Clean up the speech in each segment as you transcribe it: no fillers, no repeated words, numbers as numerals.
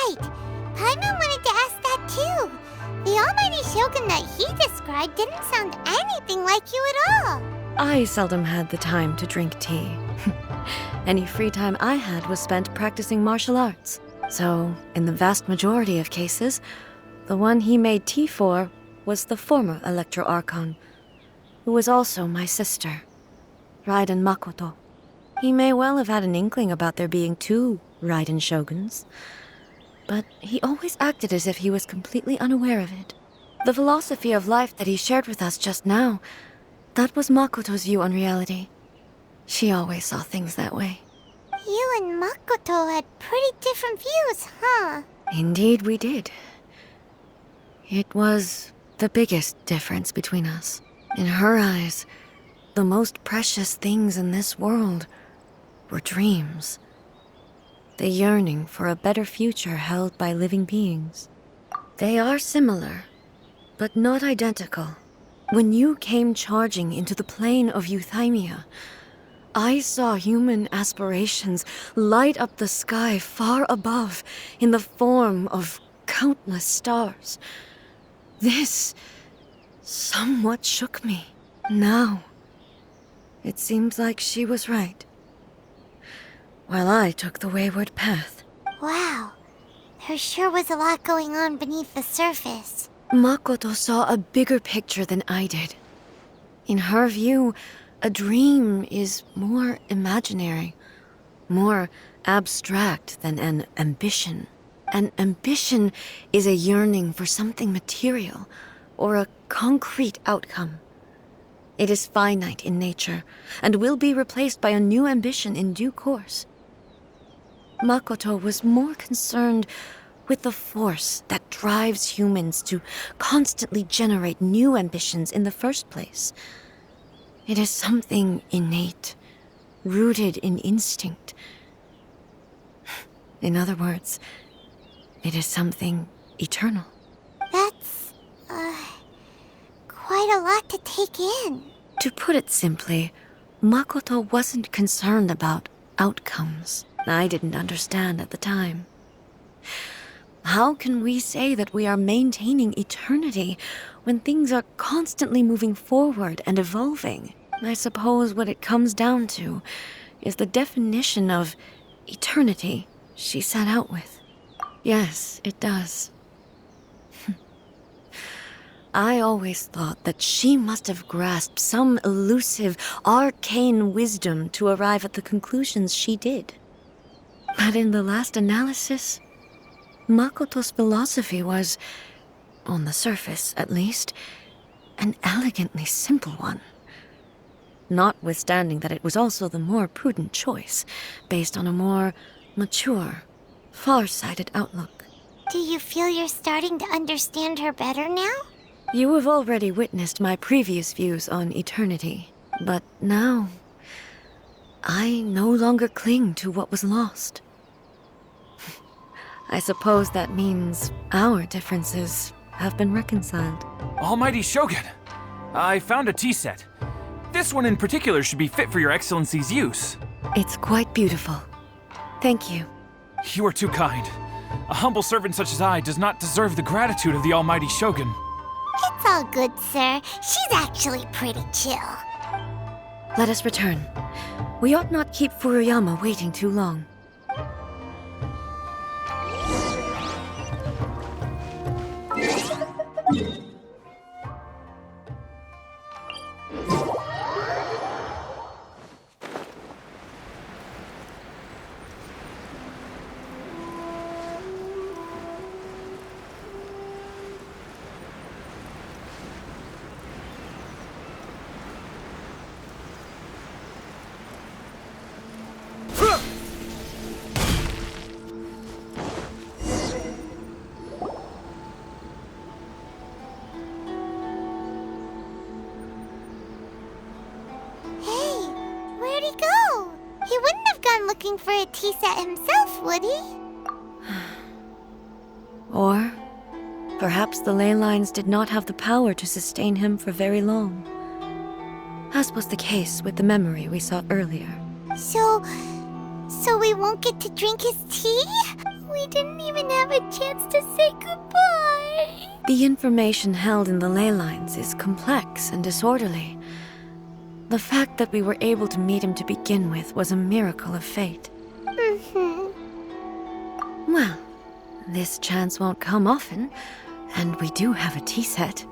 right. Paimon wanted to ask that too. The almighty shogun that he described didn't sound anything like you at all. I seldom had the time to drink tea. Any free time I had was spent practicing martial arts. So, in the vast majority of cases, the one he made tea for was the former Electro Archon, who was also my sister, Raiden Makoto. He may well have had an inkling about there being two Raiden Shoguns, but he always acted as if he was completely unaware of it. The philosophy of life that he shared with us just now, that was Makoto's view on reality. She always saw things that way. You and Makoto had pretty different views, huh? Indeed we did. It was the biggest difference between us. In her eyes, the most precious things in this world were dreams. The yearning for a better future held by living beings. They are similar, but not identical. When you came charging into the plane of Euthymia, I saw human aspirations light up the sky far above in the form of countless stars. This somewhat shook me. Now, it seems like she was right, while I took the wayward path. Wow, there sure was a lot going on beneath the surface. Makoto saw a bigger picture than I did. In her view, a dream is more imaginary, more abstract than an ambition. An ambition is a yearning for something material, or a concrete outcome. It is finite in nature, and will be replaced by a new ambition in due course. Makoto was more concerned with the force that drives humans to constantly generate new ambitions in the first place. It is something innate, rooted in instinct. In other words, it is something eternal. That's, quite a lot to take in. To put it simply, Makoto wasn't concerned about outcomes. I didn't understand at the time. How can we say that we are maintaining eternity when things are constantly moving forward and evolving? I suppose what it comes down to is the definition of eternity she set out with. Yes, it does. I always thought that she must have grasped some elusive, arcane wisdom to arrive at the conclusions she did. But in the last analysis, Makoto's philosophy was, on the surface at least, an elegantly simple one. Notwithstanding that it was also the more prudent choice, based on a more mature, far-sighted outlook. Do you feel you're starting to understand her better now? You have already witnessed my previous views on eternity, but now, I no longer cling to what was lost. I suppose that means our differences have been reconciled. Almighty Shogun, I found a tea set. This one in particular should be fit for your Excellency's use. It's quite beautiful. Thank you. You are too kind. A humble servant such as I does not deserve the gratitude of the Almighty Shogun. It's all good, sir. She's actually pretty chill. Let us return. We ought not keep Furuyama waiting too long. Looking for a tea set himself, would he? Or perhaps the ley lines did not have the power to sustain him for very long, as was the case with the memory we saw earlier. So we won't get to drink his tea? We We didn't even have a chance to say goodbye. The information held in the ley lines is complex and disorderly. The fact that we were able to meet him to begin with was a miracle of fate. Well, this chance won't come often, and we do have a tea set.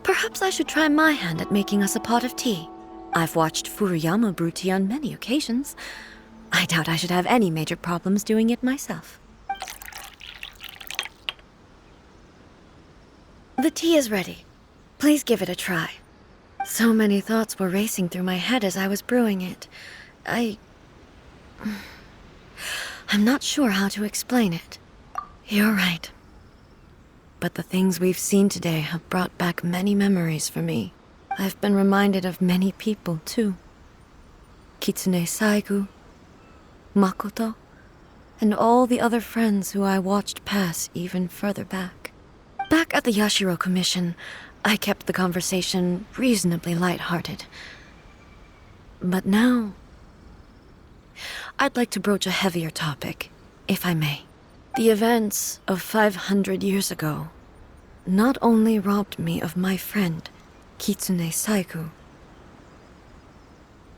Perhaps I should try my hand at making us a pot of tea. I've watched Furuyama brew tea on many occasions. I doubt I should have any major problems doing it myself. The tea is ready. Please give it a try. So many thoughts were racing through my head as I was brewing it. I'm not sure how to explain it. You're right. But the things we've seen today have brought back many memories for me. I've been reminded of many people, too. Kitsune Saigu, Makoto, and all the other friends who I watched pass even further back. Back at the Yashiro Commission, I kept the conversation reasonably lighthearted. But now, I'd like to broach a heavier topic, if I may. The events of 500 years ago not only robbed me of my friend, Kitsune Saigu,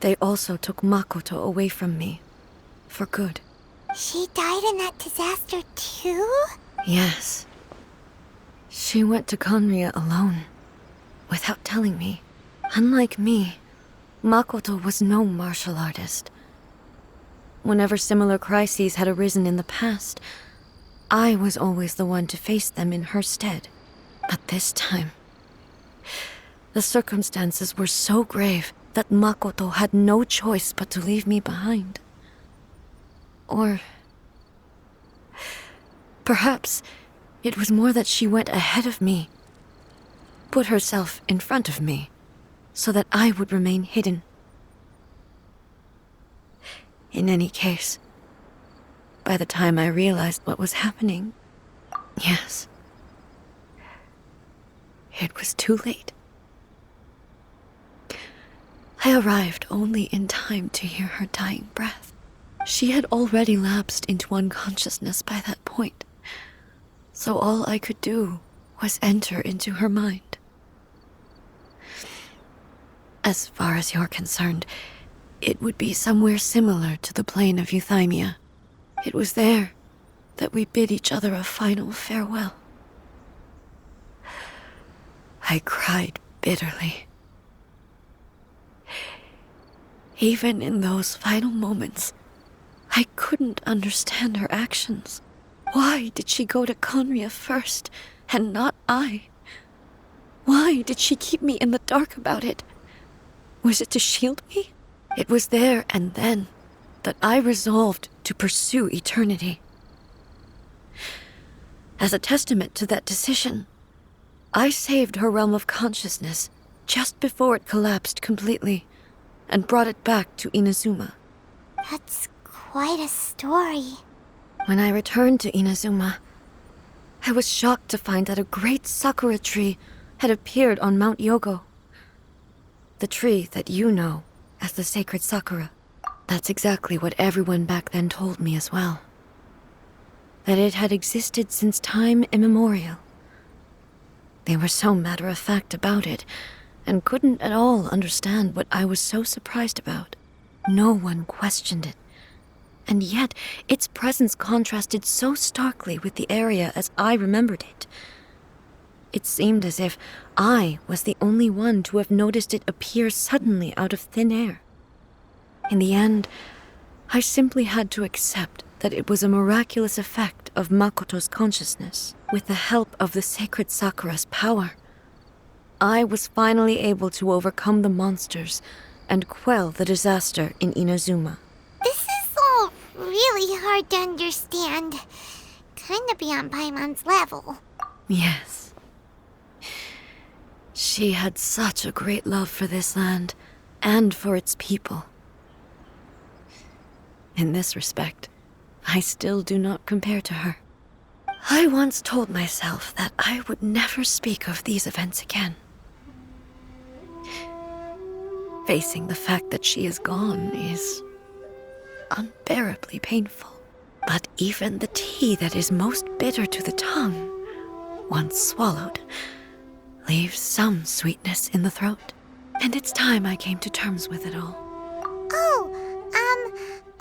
they also took Makoto away from me, for good. She died in that disaster too? Yes. She went to Conria alone, without telling me. Unlike me, Makoto was no martial artist. Whenever similar crises had arisen in the past, I was always the one to face them in her stead. But this time, the circumstances were so grave that Makoto had no choice but to leave me behind. Or perhaps it was more that she went ahead of me, put herself in front of me, so that I would remain hidden. In any case, by the time I realized what was happening, yes, it was too late. I arrived only in time to hear her dying breath. She had already lapsed into unconsciousness by that point, so all I could do was enter into her mind. As far as you're concerned, it would be somewhere similar to the plane of Euthymia. It was there that we bid each other a final farewell. I cried bitterly. Even in those final moments, I couldn't understand her actions. Why did she go to Conria first, and not I? Why did she keep me in the dark about it? Was it to shield me? It was there and then that I resolved to pursue eternity. As a testament to that decision, I saved her realm of consciousness just before it collapsed completely and brought it back to Inazuma. That's quite a story. When I returned to Inazuma, I was shocked to find that a great sakura tree had appeared on Mount Yogo. The tree that you know as the sacred sakura. That's exactly what everyone back then told me as well. That it had existed since time immemorial. They were so matter-of-fact about it, and couldn't at all understand what I was so surprised about. No one questioned it. And yet, its presence contrasted so starkly with the area as I remembered it. It seemed as if I was the only one to have noticed it appear suddenly out of thin air. In the end, I simply had to accept that it was a miraculous effect of Makoto's consciousness. With the help of the sacred Sakura's power, I was finally able to overcome the monsters and quell the disaster in Inazuma. This is all really hard to understand. Kinda beyond Paimon's level. Yes. She had such a great love for this land and for its people. In this respect, I still do not compare to her. I once told myself that I would never speak of these events again. Facing the fact that she is gone is unbearably painful. But even the tea that is most bitter to the tongue, once swallowed, leaves some sweetness in the throat. And it's time I came to terms with it all. Oh,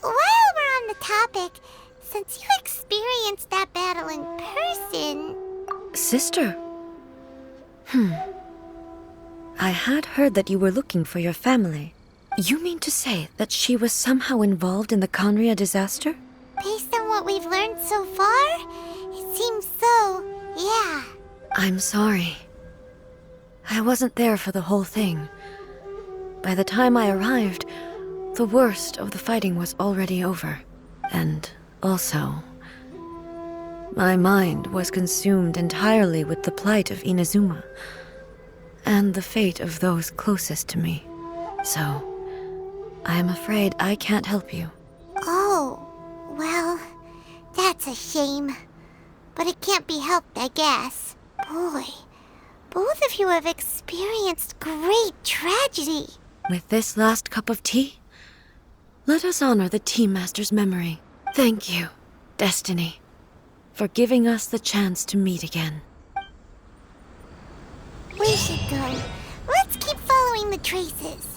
while we're on the topic, since you experienced that battle in person... Sister? I had heard that you were looking for your family. You mean to say that she was somehow involved in the Conria disaster? Based on what we've learned so far, it seems so, yeah. I'm sorry. I wasn't there for the whole thing. By the time I arrived, the worst of the fighting was already over. And also, my mind was consumed entirely with the plight of Inazuma and the fate of those closest to me. So, I am afraid I can't help you. Oh, well, that's a shame. But it can't be helped, I guess. Boy, both of you have experienced great tragedy. With this last cup of tea, let us honor the Tea Master's memory. Thank you, Destiny, for giving us the chance to meet again. We should go. Let's keep following the traces.